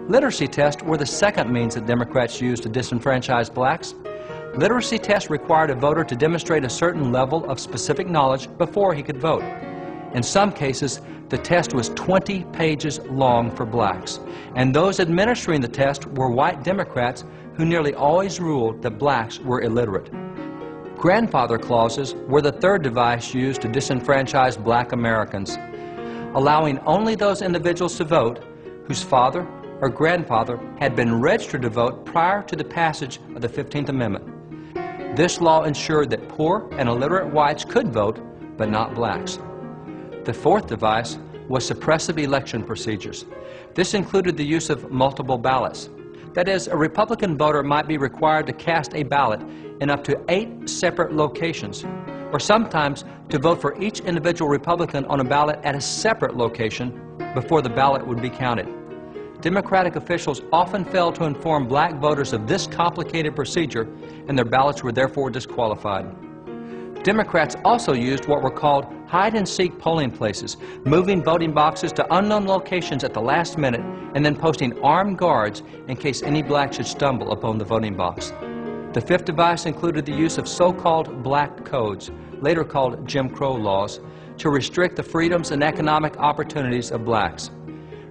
Literacy tests were the second means that Democrats used to disenfranchise blacks. Literacy tests required a voter to demonstrate a certain level of specific knowledge before he could vote. In some cases, the test was 20 pages long for blacks, and those administering the test were white Democrats who nearly always ruled that blacks were illiterate. Grandfather clauses were the third device used to disenfranchise black Americans, allowing only those individuals to vote whose father or grandfather had been registered to vote prior to the passage of the 15th Amendment. This law ensured that poor and illiterate whites could vote, but not blacks. The fourth device was suppressive election procedures. This included the use of multiple ballots. That is, a Republican voter might be required to cast a ballot in up to 8 separate locations, or sometimes to vote for each individual Republican on a ballot at a separate location before the ballot would be counted. Democratic officials often failed to inform black voters of this complicated procedure, and their ballots were therefore disqualified. Democrats also used what were called hide-and-seek polling places, moving voting boxes to unknown locations at the last minute and then posting armed guards in case any black should stumble upon the voting box. The fifth device included the use of so-called black codes, later called Jim Crow laws, to restrict the freedoms and economic opportunities of blacks.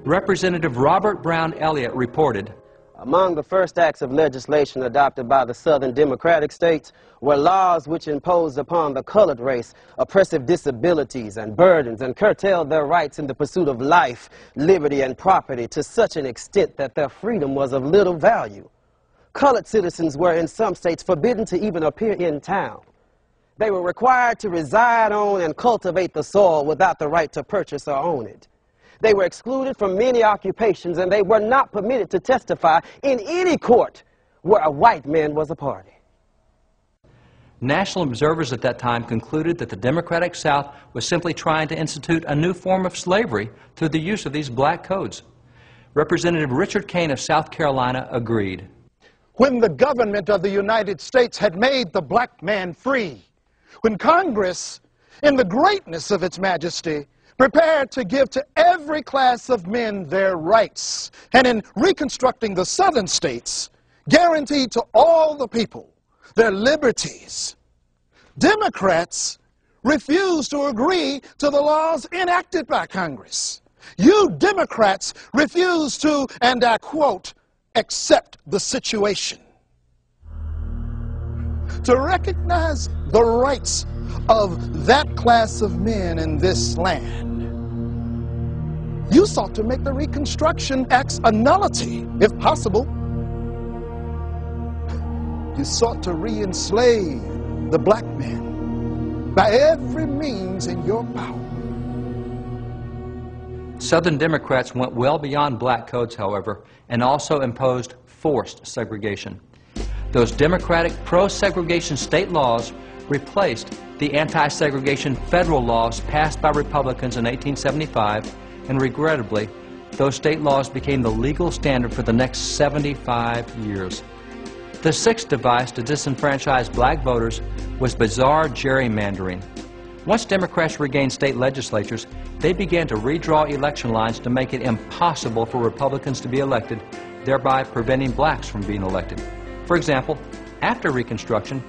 Representative Robert Brown Elliott reported, "Among the first acts of legislation adopted by the Southern Democratic states were laws which imposed upon the colored race oppressive disabilities and burdens and curtailed their rights in the pursuit of life, liberty, and property to such an extent that their freedom was of little value. Colored citizens were in some states forbidden to even appear in town. They were required to reside on and cultivate the soil without the right to purchase or own it. They were excluded from many occupations, and they were not permitted to testify in any court where a white man was a party." National observers at that time concluded that the Democratic South was simply trying to institute a new form of slavery through the use of these black codes. Representative Richard Kane of South Carolina agreed. When the government of the United States had made the black man free, when Congress, in the greatness of its majesty, prepared to give to every class of men their rights, and in reconstructing the southern states, guaranteed to all the people their liberties, Democrats refused to agree to the laws enacted by Congress. You Democrats refused to, and I quote, "accept the situation." To recognize the rights of that class of men in this land, you sought to make the Reconstruction Acts a nullity, if possible. You sought to re-enslave the black man by every means in your power. Southern Democrats went well beyond black codes, however, and also imposed forced segregation. Those Democratic pro-segregation state laws replaced the anti-segregation federal laws passed by Republicans in 1875, and regrettably, those state laws became the legal standard for the next 75 years. The sixth device to disenfranchise black voters was bizarre gerrymandering. Once Democrats regained state legislatures, they began to redraw election lines to make it impossible for Republicans to be elected, thereby preventing blacks from being elected. For example, after Reconstruction,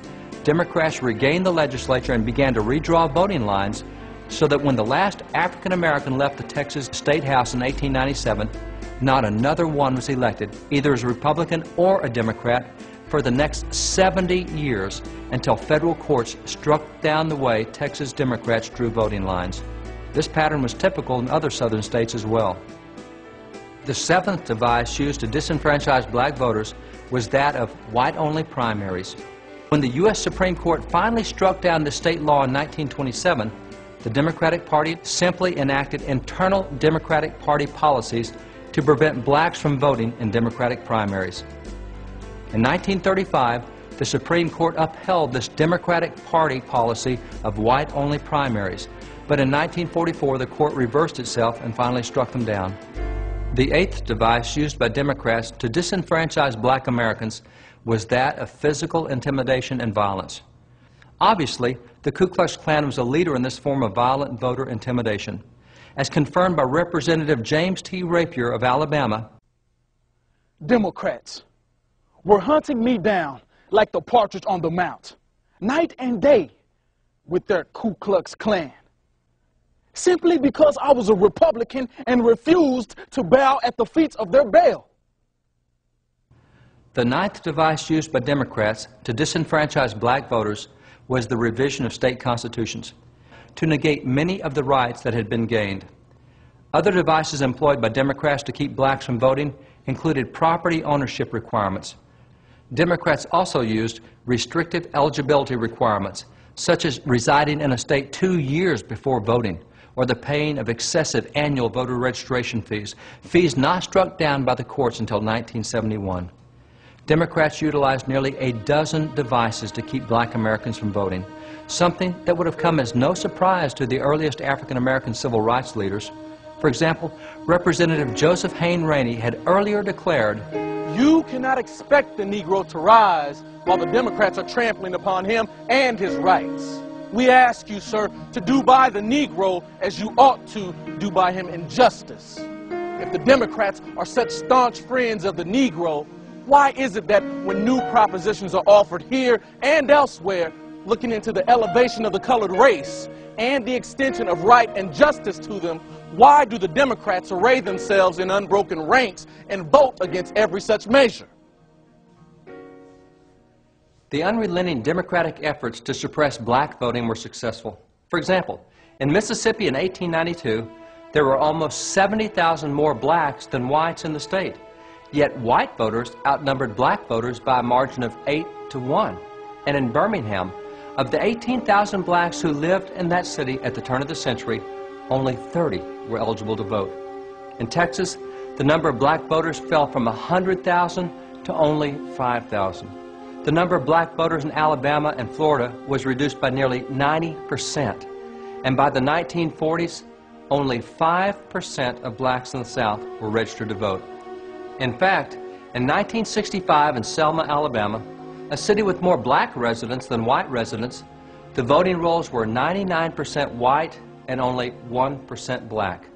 Democrats regained the legislature and began to redraw voting lines so that when the last African American left the Texas State House in 1897, not another one was elected, either as a Republican or a Democrat, for the next 70 years until federal courts struck down the way Texas Democrats drew voting lines. This pattern was typical in other southern states as well. The seventh device used to disenfranchise black voters was that of white-only primaries. When the U.S. Supreme Court finally struck down the state law in 1927, the Democratic Party simply enacted internal Democratic Party policies to prevent blacks from voting in Democratic primaries. In 1935, the Supreme Court upheld this Democratic Party policy of white-only primaries, but in 1944 the court reversed itself and finally struck them down. The eighth device used by Democrats to disenfranchise black Americans was that of physical intimidation and violence. Obviously, the Ku Klux Klan was a leader in this form of violent voter intimidation. As confirmed by Representative James T. Rapier of Alabama, Democrats were hunting me down like the partridge on the mount, night and day, with their Ku Klux Klan, simply because I was a Republican and refused to bow at the feet of their Baal. The ninth device used by Democrats to disenfranchise black voters was the revision of state constitutions, to negate many of the rights that had been gained. Other devices employed by Democrats to keep blacks from voting included property ownership requirements. Democrats also used restrictive eligibility requirements, such as residing in a state 2 years before voting, or the paying of excessive annual voter registration fees, fees not struck down by the courts until 1971. Democrats utilized nearly a dozen devices to keep black Americans from voting, something that would have come as no surprise to the earliest African American civil rights leaders. For example, Representative Joseph Hayne Rainey had earlier declared, "You cannot expect the Negro to rise while the Democrats are trampling upon him and his rights. We ask you, sir, to do by the Negro as you ought to do by him in justice. If the Democrats are such staunch friends of the Negro, why is it that when new propositions are offered here and elsewhere, looking into the elevation of the colored race and the extension of right and justice to them, why do the Democrats array themselves in unbroken ranks and vote against every such measure?" The unrelenting Democratic efforts to suppress black voting were successful. For example, in Mississippi in 1892, there were almost 70,000 more blacks than whites in the state. Yet white voters outnumbered black voters by a margin of 8-1. And in Birmingham, of the 18,000 blacks who lived in that city at the turn of the century, only 30 were eligible to vote. In Texas, the number of black voters fell from 100,000 to only 5,000. The number of black voters in Alabama and Florida was reduced by nearly 90%. And by the 1940s, only 5% of blacks in the South were registered to vote. In fact, in 1965 in Selma, Alabama, a city with more black residents than white residents, the voting rolls were 99% white and only 1% black.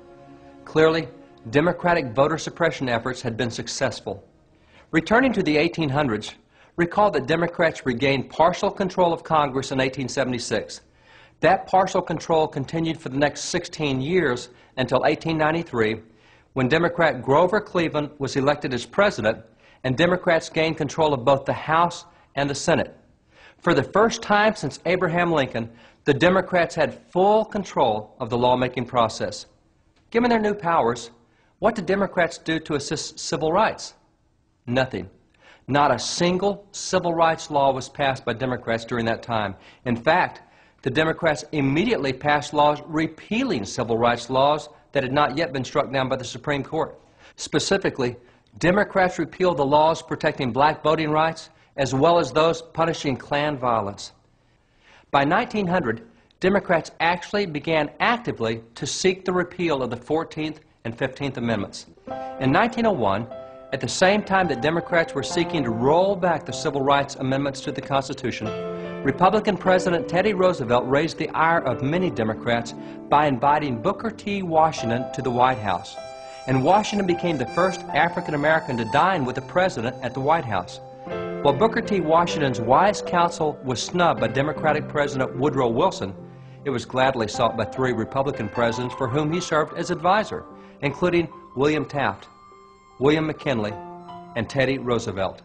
Clearly, Democratic voter suppression efforts had been successful. Returning to the 1800s, recall that Democrats regained partial control of Congress in 1876. That partial control continued for the next 16 years until 1893, when Democrat Grover Cleveland was elected as president, and Democrats gained control of both the House and the Senate. For the first time since Abraham Lincoln, the Democrats had full control of the lawmaking process. Given their new powers, what did Democrats do to assist civil rights? Nothing. Not a single civil rights law was passed by Democrats during that time. In fact, the Democrats immediately passed laws repealing civil rights laws that had not yet been struck down by the Supreme Court. Specifically, Democrats repealed the laws protecting black voting rights as well as those punishing Klan violence. By 1900, Democrats actually began actively to seek the repeal of the 14th and 15th Amendments. In 1901, at the same time that Democrats were seeking to roll back the civil rights amendments to the Constitution, Republican President Teddy Roosevelt raised the ire of many Democrats by inviting Booker T. Washington to the White House. And Washington became the first African American to dine with the president at the White House. While Booker T. Washington's wise counsel was snubbed by Democratic President Woodrow Wilson, it was gladly sought by 3 Republican presidents for whom he served as advisor, including William Taft, William McKinley, and Teddy Roosevelt.